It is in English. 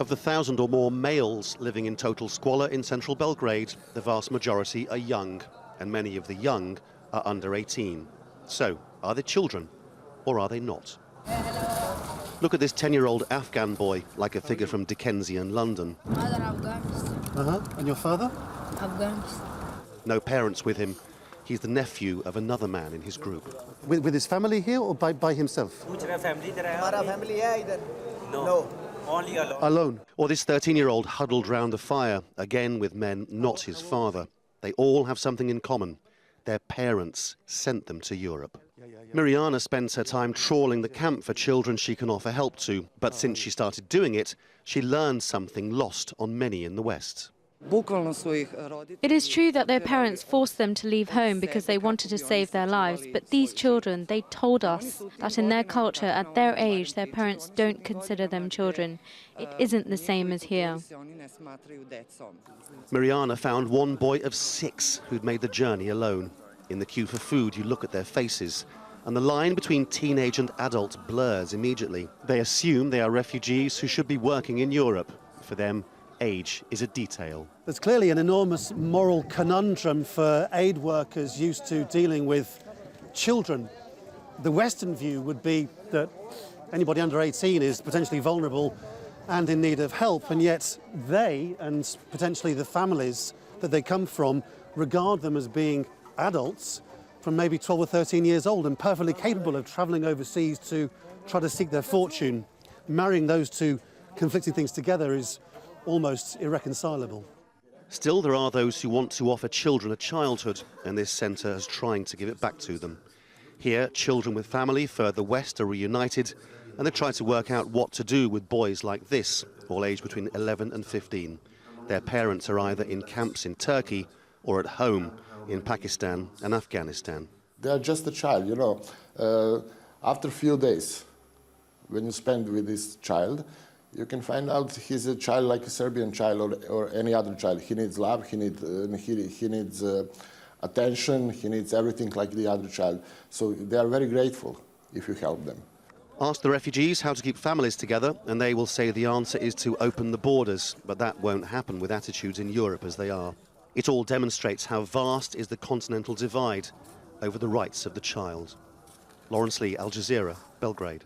Of the 1,000 or more males living in total squalor in central Belgrade, the vast majority are young, and many of the young are under 18. So, are they children, or are they not? Look at this 10-year-old Afghan boy, like a figure from Dickensian London. And your father? Afghanistan. No parents with him. He's the nephew of another man in his group. With his family here or by himself? No. Only alone. Alone. Or this 13-year-old huddled round the fire, again with men not his father. They all have something in common. Their parents sent them to Europe. MIRJANA spends her time trawling the camp for children she can offer help to, but since she started doing it, she learned something lost on many in the West. It is true that their parents forced them to leave home because they wanted to save their lives, but these children, they told us that in their culture, at their age, their parents don't consider them children. It isn't the same as here. MIRJANA found one boy of 6 who'd made the journey alone. In the queue for food, you look at their faces, and the line between teenage and adult blurs immediately. They assume they are refugees who should be working in Europe. For them, age is a detail. There's clearly an enormous moral conundrum for aid workers used to dealing with children. The Western view would be that anybody under 18 is potentially vulnerable and in need of help, and yet they, and potentially the families that they come from, regard them as being adults from maybe 12 or 13 years old and perfectly capable of travelling overseas to try to seek their fortune. Marrying those two conflicting things together is almost irreconcilable. Still, there are those who want to offer children a childhood, and this centre is trying to give it back to them. Here, children with family further west are reunited, and they try to work out what to do with boys like this, all aged between 11 and 15. Their parents are either in camps in Turkey or at home in Pakistan and Afghanistan. They are just a child, you know. After a few days, when you spend with this child, you can find out he's a child like a Serbian child or any other child. He needs love, he needs attention, he needs everything like the other child. So they are very grateful if you help them. Ask the refugees how to keep families together, and they will say the answer is to open the borders, but that won't happen with attitudes in Europe as they are. It all demonstrates how vast is the continental divide over the rights of the child. Laurence, Al Jazeera, Belgrade.